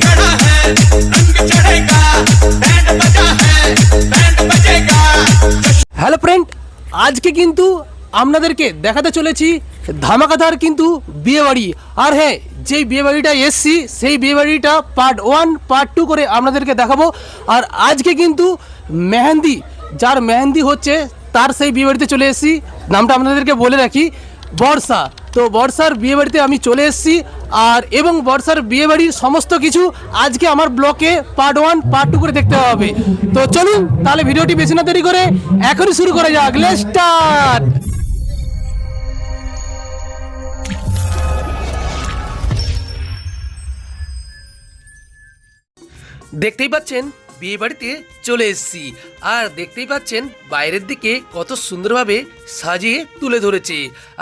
चढ़ा है रंग चढ़ेगा बैंड बजा है बैंड बजेगा। হ্যালো ফ্রেন্ড, আজকে কিন্তু আপনাদেরকে দেখাতে চলেছি ধামাকাদার কিন্তু বিয়েবাড়ি। আর হ্যাঁ, যেই বিয়েবাড়িটা এসছি সেই বিয়েবাড়িটা পার্ট 1 পার্ট 2 করে আপনাদেরকে দেখাবো। আর আজকে কিন্তু মেহেন্দি, যার মেহেন্দি হচ্ছে তার সেই বিয়েবাড়িতে চলে এসেছি। নামটা আপনাদেরকে বলে রাখি, বর্ষা। তো বর্ষার বিয়েবাড়িতে আমি চলে এসেছি আর এবং বর্ষার বিয়েবাড়ির সমস্ত কিছু আজকে আমার ব্লকে পার্ট 1 পার্ট 2 করে দেখতে হবে। তো চলুন তাহলে ভিডিওটি বেশি না দেরি করে এখনই শুরু করা যাক। Let's start. দেখতেই পাচ্ছেন বিয়ে বাড়িতে চলে এসেছি আর দেখতেই পাচ্ছেন বাইরের দিকে কত সুন্দরভাবে সাজিয়ে তুলে ধরেছে।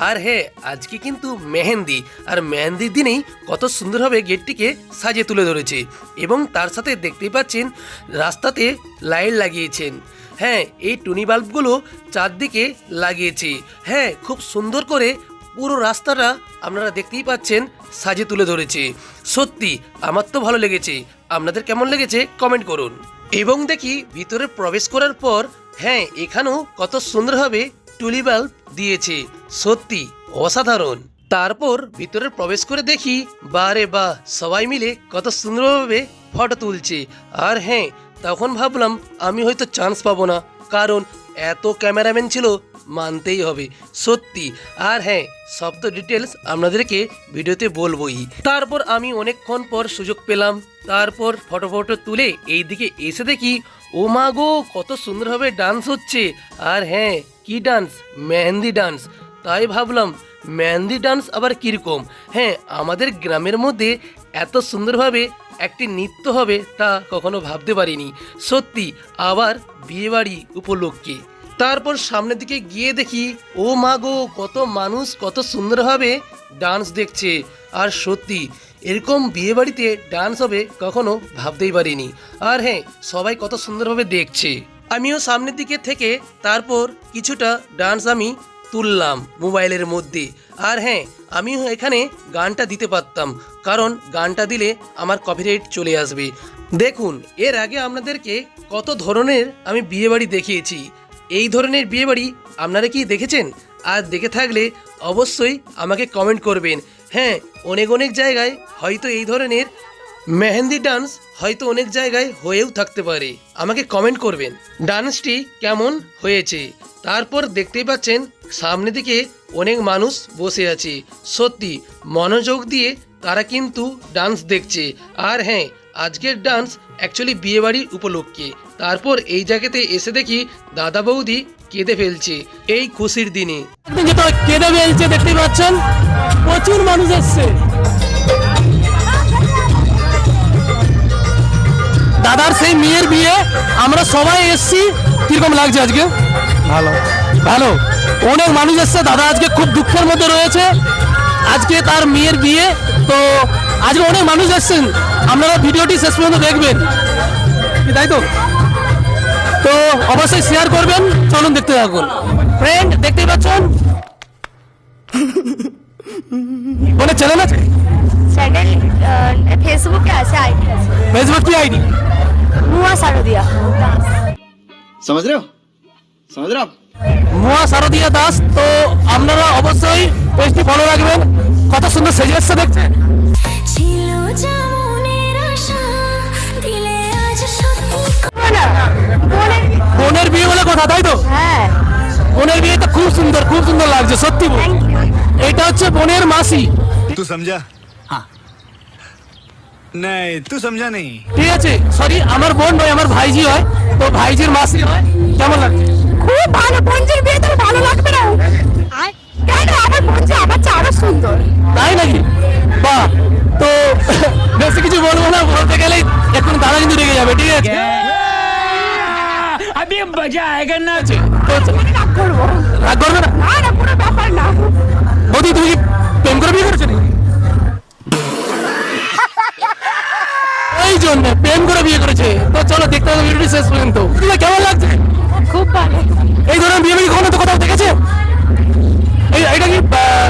আর হ্যাঁ, আজকে কিন্তু মেহেন্দি, আর মেহেন্দির দিনেই কত সুন্দরভাবে গেটটিকে সাজিয়ে তুলে ধরেছে এবং তার সাথে দেখতেই পাচ্ছেন রাস্তাতে লাইট লাগিয়েছেন। হ্যাঁ, এই টুনি বাল্বগুলো চারদিকে লাগিয়েছে। হ্যাঁ, খুব সুন্দর করে পুরো রাস্তাটা আপনারা দেখতেই পাচ্ছেন সাজিয়ে তুলে ধরেছে। সত্যি আমার তো ভালো লেগেছে, আপনাদের কেমন লেগেছে কমেন্ট করুন। এবং দেখি ভিতরে প্রবেশ করার পর হ্যাঁ, এখানেও কত সুন্দরভাবে টুলি বাল্ব দিয়েছে, সত্যি অসাধারণ। তারপর ভিতরে প্রবেশ করে দেখি বারে বাহ, সবাই মিলে কত সুন্দরভাবে ফটো তুলছে। আর হ্যাঁ, তখন ভাবলাম আমি হয়তো চান্স পাবো না, কারণ এত ক্যামেরাম্যান ছিল, মানতেই হবে সত্যি। আর হ্যাঁ, সব তো ডিটেলস আপনাদেরকে ভিডিওতে বলবোই। তারপর আমি অনেকক্ষণ পর সুযোগ পেলাম, তারপর ফটো তুলে এই দিকে এসে দেখি ও মা গো, কত সুন্দরভাবে ডান্স হচ্ছে। আর হ্যাঁ, কি ডান্স? মেহেন্দি ডান্স। তাই ভাবলাম মেহেন্দি ডান্স আবার কীরকম। হ্যাঁ, আমাদের গ্রামের মধ্যে এত সুন্দরভাবে একটি নৃত্য হবে তা কখনো ভাবতে পারিনি সত্যি, আবার বিয়েবাড়ি উপলক্ষে। তারপর সামনের দিকে গিয়ে দেখি ও মা গো, কত মানুষ কত সুন্দরভাবে ডান্স দেখছে। আর সত্যি এরকম বিয়েবাড়িতে ডান্স হবে কখনো ভাবতেই পারিনি। আর হ্যাঁ, সবাই কত সুন্দরভাবে দেখছে। আমিও সামনের দিকে থেকে তারপর কিছুটা ডান্স আমি তুললাম মোবাইলের মধ্যে। আর হ্যাঁ, আমিও এখানে গানটা দিতে পারতাম, কারণ গানটা দিলে আমার কপিরাইট চলে আসবে। দেখুন, এর আগে আপনাদেরকে কত ধরনের আমি বিয়েবাড়ি দেখিয়েছি। এই ধরনের বিয়েবাড়ি আপনারা কি দেখেছেন? আর দেখে থাকলে অবশ্যই আমাকে কমেন্ট করবেন। হ্যাঁ, অনেক জায়গায় হয়তো এই ধরনের মেহেন্দি ডান্স হয়তো অনেক জায়গায় হয়েও থাকতে পারে, আমাকে কমেন্ট করবেন ডান্সটি কেমন হয়েছে। তারপর দেখতেই পাচ্ছেন সামনে দিকে অনেক মানুষ বসে আছে, সত্যি মনোযোগ দিয়ে তারা কিন্তু ডান্স দেখছে। আর হ্যাঁ, আজকের ডান্স অ্যাকচুয়ালি বিয়েবাড়ির উপলক্ষে। তারপর এই জায়গাতে এসে দেখি দাদা বৌদি কেঁদে ফেলছে এই খুশির দিনে। কেঁদে ফেলছে দেখতেই পাচ্ছেন, প্রচুর মানুষ এসছে। দাদার সেই মেয়ের বিয়ে, আমরা সবাই এসছি। কিরকম লাগছে আজকে? ভালো ভালো, অনেক মানুষ এসছে। দাদা আজকে খুব দুঃখের মধ্যে রয়েছে, আজকে তার মেয়ের বিয়ে। তো আজকে অনেক মানুষ এসছেন, আপনারা ভিডিওটি শেষ পর্যন্ত দেখবেন, তাই তো? তো অবশ্যই শেয়ার করবেন। চলুন দেখতে থাকুন। ফ্রেন্ড, দেখতেই পাচ্ছেন বলে চ্যানেল আছে, চ্যানেল ফেসবুকে আছে, আইডি আছে। ফেসবুক কি আইডি? মুয়া সারদিয়া দাস। समझ रहे हो মুয়া সারদিয়া দাস। তো আপনারা অবশ্যই পেজটি ফলো রাখবেন। কত সুন্দর সেজে এসছে দেখছেন। বোনের বিয়ে বলে কথা, তাই তো? হ্যাঁ, বোনের বিয়ে তো খুব সুন্দর, খুব সুন্দর লাগছে সত্যি। এটা হচ্ছে বোনের মাসি। तू समझा? हाँ नहीं, तू समझा नहीं। ঠিক আছে, সরি, আমার বোন নয়, আমার ভাইজি হয়। তো ভাইজির মাসি হয়। কেমন লাগছে? খুব ভালো। বোনজির বিয়ে তো ভালো লাগবে না? কেন? আমার বোনজি আমার চেয়ে আরো সুন্দর। তাই নাকি? বাহ। তো বেশি কিছু বলবো না, বলতে গেলেই এখন দাদা কিন্তু রেগে যাবে। ঠিক আছে, अभी मजा आएगा ना। রাগ করবো? রাগ করবে না? না না, কোনো ব্যাপার না। বৌদি, তুমি কি প্রেম করে বিয়ে করেছো নাকি? এই জন্য প্রেম করে বিয়ে করেছে। তো চলো দেখতে হবে ভিডিওটি শেষ পর্যন্ত। কেমন লাগছে? খুব ভালো। এই ধরনের বিয়ে বাড়ি কখনো তো কোথাও দেখেছে? এটা কি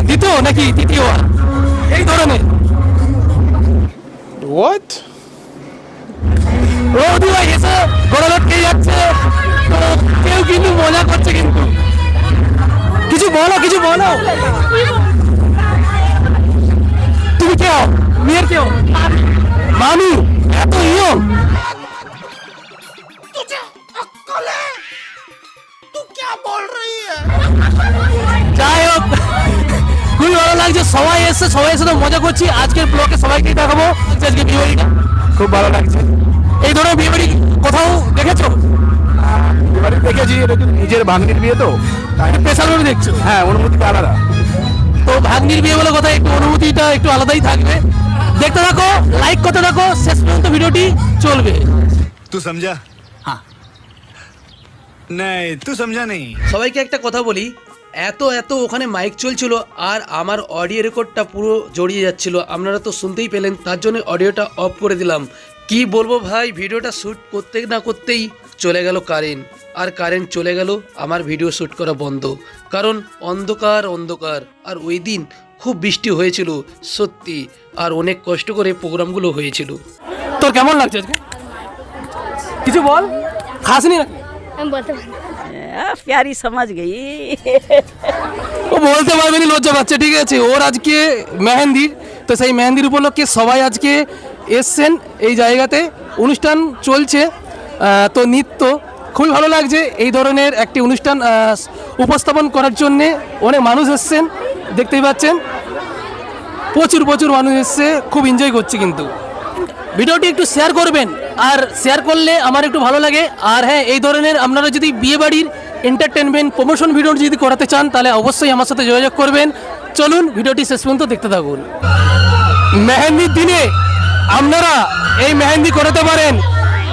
দ্বিতীয় নাকি তৃতীয় এই ধরনের? What? বৌদি ভাই এসে গলা লটকে যাচ্ছে, তো কেউ কিন্তু মজা করছে কিন্তু। কিছু বলো, কিছু বলো। তুমি কেউ মেয়ের কেউ মামি এত ইয়ং, যাই হোক খুবই ভালো লাগছে। সবাই এসে তো মজা করছি। আজকের ব্লগে সবাইকে দেখাবো আজকে বিয়ে বাড়িটা খুব ভালো লাগছে। এই ধরনের বিয়ে বাড়ি কোথাও দেখেছো? এবারে দেখেছি, এটা তো নিজের ভাগ্নির বিয়ে তো, তাই স্পেশাল ভাবে দেখছো? হ্যাঁ অনুমতিটা আলাদা। তো ভাগ্নির বিয়ে বলে কথা, একটু অনুভূতিটা একটু আলাদাই থাকবে। দেখতে থাকো, লাইক করতে থাকো, শেষ পর্যন্ত ভিডিওটি চলবে। तू समझा? हाँ नहीं तू समझा नहीं। সবাইকে একটা কথা বলি, এত ওখানে মাইক চলছিল আর আমার অডিও রেকর্ডটা পুরো জড়িয়ে যাচ্ছিল, আপনারা তো শুনতেই পেলেন, তার জন্য অডিওটা অফ করে দিলাম। কি বলবো ভাই, ভিডিওটা শ্যুট করতে না করতেই চলে গেল কারেন্ট, আর কারেন্ট চলে গেল, আমার ভিডিও শ্যুট করা বন্ধ, কারণ অন্ধকার আর ওই দিন খুব বৃষ্টি হয়েছিল সত্যি, আর অনেক কষ্ট করে প্রোগ্রামগুলো হয়েছিল। তোর কেমন লাগছে আজকে? কিছু বল, খাসনি না? हम बोलते प्यारी समझ गई। ও বলতে পারবে না, লজ্জা পাচ্ছে, ঠিক আছে। ওর আজকে মেহেন্দি, তো সেই মেহেন্দির উপলক্ষে সবাই আজকে এসছেন এই জায়গাতে, অনুষ্ঠান চলছে। তো নৃত্য খুবই ভালো লাগছে, এই ধরনের একটি অনুষ্ঠান উপস্থাপন করার জন্যে অনেক মানুষ এসছেন, দেখতেই পাচ্ছেন প্রচুর মানুষ এসছে, খুব এনজয় করছে। কিন্তু ভিডিওটি একটু শেয়ার করবেন, আর শেয়ার করলে আমার একটু ভালো লাগে। আর হ্যাঁ, এই ধরনের আপনারা যদি বিয়ে বাড়ির এন্টারটেনমেন্ট প্রমোশন ভিডিও যদি করাতে চান, তাহলে অবশ্যই আমার সাথে যোগাযোগ করবেন। চলুন ভিডিওটি শেষ পর্যন্ত দেখতে থাকুন। মেহেন্দির দিনে আপনারা এই মেহেন্দি করাতে পারেন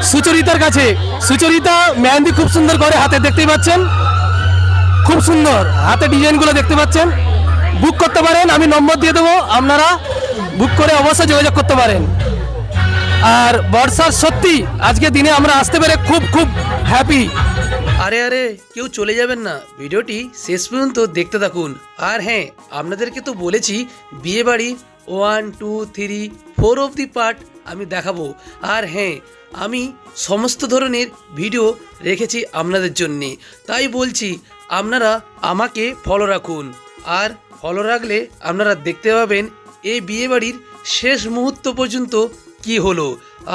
সুচরিতার কাছে। সুচরিতা মেহেন্দি খুব সুন্দর করে হাতে, দেখতেই পাচ্ছেন খুব সুন্দর হাতে ডিজাইনগুলো দেখতে পাচ্ছেন। বুক করতে পারেন, আমি নম্বর দিয়ে দেবো, আপনারা বুক করে অবশ্যই যোগাযোগ করতে পারেন। আর বর্ষার সত্যি আজকে দিনে আমরা আসতে পেরে খুব হ্যাপি। আরে কেউ চলে যাবেন না, ভিডিওটি শেষ পর্যন্ত দেখতে থাকুন। আর হ্যাঁ, আপনাদেরকে তো বলেছি বিয়ে বাড়ি 1, 2, 3, 4 অবধি পার্ট আমি দেখাবো। আর হ্যাঁ, আমি সমস্ত ধরনের ভিডিও রেখেছি আপনাদের জন্যে, তাই বলছি আপনারা আমাকে ফলো রাখুন। আর ফলো রাখলে আপনারা দেখতে পাবেন এই বিয়ে বাড়ির শেষ মুহূর্ত পর্যন্ত কি হলো।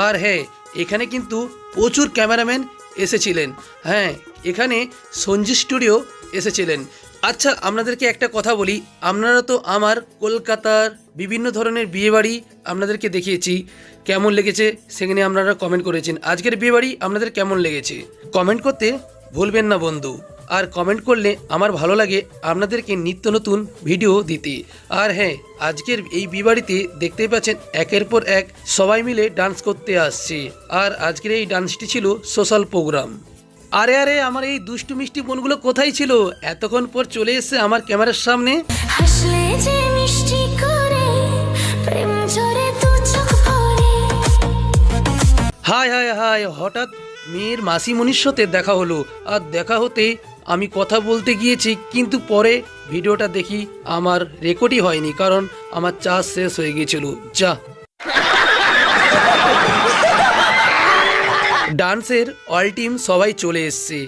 আর হ্যাঁ, এখানে কিন্তু প্রচুর ক্যামেরাম্যান এসেছিলেন। হ্যাঁ, এখানে সঞ্জি স্টুডিও এসেছিলেন। আচ্ছা, আপনাদেরকে একটা কথা বলি, আপনারা তো আমার কলকাতার বিভিন্ন ধরনের বিয়েবাড়ি আপনাদেরকে দেখিয়েছি, কেমন লেগেছে সেখানে আপনারা কমেন্ট করেছেন। আজকের বিয়েবাড়ি আপনাদের কেমন লেগেছে কমেন্ট করতে ভুলবেন না বন্ধু। আর কমেন্ট করলে আমার ভালো লাগে আপনাদেরকে নিত্য নতুন ভিডিও দিতে। আর হ্যাঁ, আজকের এই বিয়েবাড়িতে দেখতেই পাচ্ছেন একের পর এক সবাই মিলে ডান্স করতে আসছে। আর আজকের এই ডান্সটি ছিল সোশ্যাল প্রোগ্রাম। আরে আমার এই দুষ্টু মিষ্টি বোনগুলো কোথায় ছিল? এতক্ষণ পর চলে এসেছে আমার ক্যামেরার সামনে। হাসলে যে মিষ্টি করে প্রেম ঝরে দু চোখ ভরে। হাই, হঠাৎ মেয়ের মাসিমণির সাথে দেখা হলো, আর দেখা হতে আমি কথা বলতে গিয়েছি, কিন্তু পরে ভিডিওটা দেখি আমার রেকর্ডই হয়নি, কারণ আমার চার্জ শেষ হয়ে গিয়েছিল। যা ডান্সের অল টিম সবাই চলে এসছে।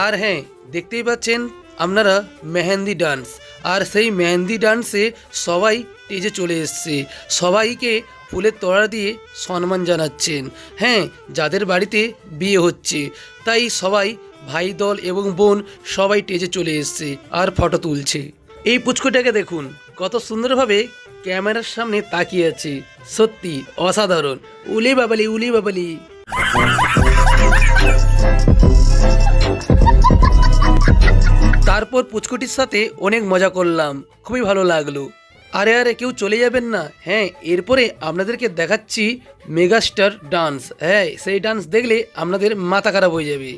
আর হ্যাঁ, দেখতেই পাচ্ছেন আপনারা মেহেন্দি ডান্স, আর সেই মেহেন্দি ডান্সে সবাই স্টেজে চলে এসছে, সবাইকে ফুলের তোড়া দিয়ে সম্মান জানাচ্ছেন। হ্যাঁ, যাদের বাড়িতে বিয়ে হচ্ছে, তাই সবাই ভাই দল এবং বোন সবাই স্টেজে চলে এসছে আর ফটো তুলছে। এই পুচকুটাকে দেখুন কত সুন্দরভাবে ক্যামেরার সামনে তাকিয়ে আছে, সত্যি অসাধারণ। উলি বাবালি। তারপর পুচকুটির সাথে অনেক মজা করলাম, খুবই ভালো লাগলো। আরে কেউ চলে যাবেন না। হ্যাঁ, এরপরে আপনাদেরকে দেখাচ্ছি মেগাস্টার ডান্স। হ্যাঁ, সেই ডান্স দেখলে আপনাদের মাথা খারাপ হয়ে যাবে।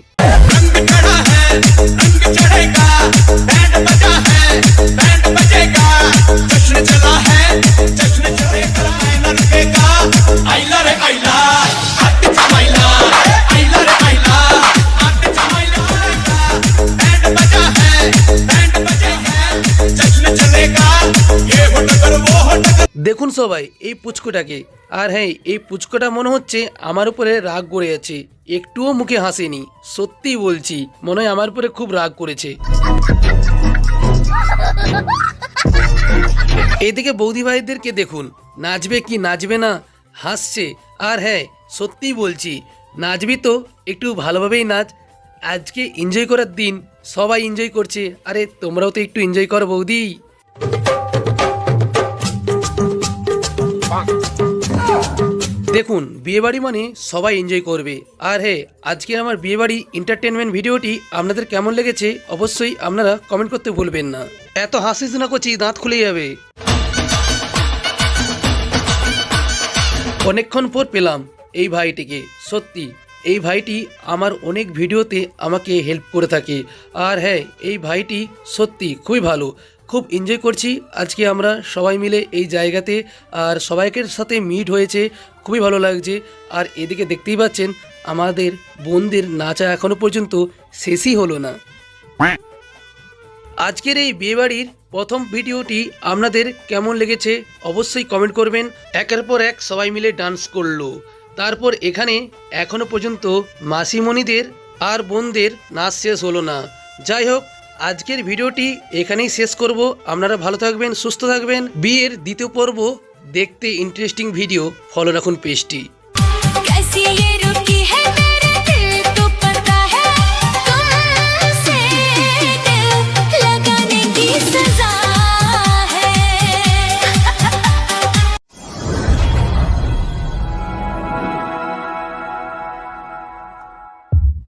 रंग चढ़ा है, रंग चढ़ेगा, बैंड बजा है, बैंड बजेगा, जश्न चला है, जश्न चलेगा, आईना लगेगा, आईला रे आईला, हट जमाईला, आईला रे आईला, हट जमाईला, बैंड बजा है, बैंड बजेगा, जश्न चलेगा, ये हो टकर वो हो टकर। দেখুন সবাই এই পুচকুটাকে, আর হ্যাঁ এই পুচকুটা মনে হচ্ছে আমার উপরে রাগ করে আছে, একটুও মুখে হাসেনি। সত্যিই বলছি, মনে হয় আমার উপরে খুব রাগ করেছে। এদিকে বৌদি ভাইদেরকে দেখুন, নাচবে কি নাচবে না, হাসছে। আর হ্যাঁ সত্যিই বলছি, নাচবি তো একটু ভালোভাবেই নাচ, আজকে এনজয় করার দিন, সবাই এনজয় করছে, আরে তোমরাও তো একটু এনজয় করো বৌদি। দেখুন বিয়েবাড়ি মানে সবাই এনজয় করবে। আর হ্যাঁ আজকে আমার বিয়েবাড়ি এন্টারটেনমেন্ট ভিডিওটি আপনাদের কেমন লেগেছে অবশ্যই আপনারা কমেন্ট করতে ভুলবেন না। এত হাসিস না করছি, দাঁত খুলে যাবে। অনেকক্ষণ পর পেলাম এই ভাইটিকে, সত্যি এই ভাইটি আমার অনেক ভিডিওতে আমাকে হেল্প করে থাকে। আর হ্যাঁ এই ভাইটি সত্যি খুবই ভালো, খুব এনজয় করছি আজকে আমরা সবাই মিলে এই জায়গাতে, আর সবাইকের সাথে মিট হয়েছে, খুবই ভালো লাগছে। আর এদিকে দেখতেই পাচ্ছেন আমাদের বোনদের নাচা এখনো পর্যন্ত শেষই হলো না। আজকের এই বিয়েবাড়ির প্রথম ভিডিওটি আপনাদের কেমন লেগেছে অবশ্যই কমেন্ট করবেন। একের পর এক সবাই মিলে ডান্স করলো, তারপর এখানে এখনো পর্যন্ত মাসিমণিদের আর বোনদের নাচ শেষ হলো না। যাই হোক আজকের ভিডিওটি এখানেই শেষ করব। আপনারা ভালো থাকবেন, সুস্থ থাকবেন। বিয়ের দ্বিতীয় পর্ব দেখতে ইন্টারেস্টিং ভিডিও ফলো রাখুন পেজটি।